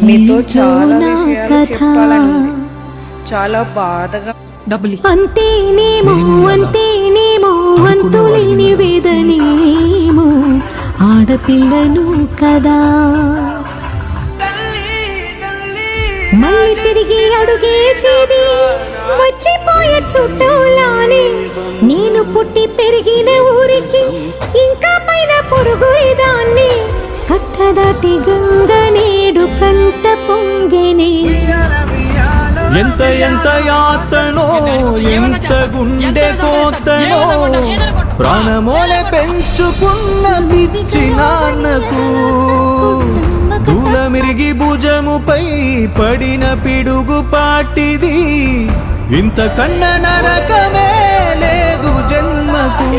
మీతో చాలా విషయాలు చెప్పాలని చాలా బాధగా అంతేనేమో అంతేనేమో అంతులేని వేదనేమో ఆడపిల్లను కదా మళ్ళీ తిరిగి అడుగేసేది వచ్చిపోయే చుట్టూలానే నేను పుట్టి పెరిగిన ఊరికి ఇంకా పైన పొరుగురిదాన్ని కట్టదాటి గంగ నేడు కంట పొంగెనే ఎంత ఎంత యాతనో ఎంత గుండె కోతనో ప్రాణమోలే పెంచుకున్న పిచ్చి నాన్నకు దూలమిరిగి భుజముపై పడిన పిడుగు పాటిది ఇంత కన్న నరకమే లేదు జన్మకు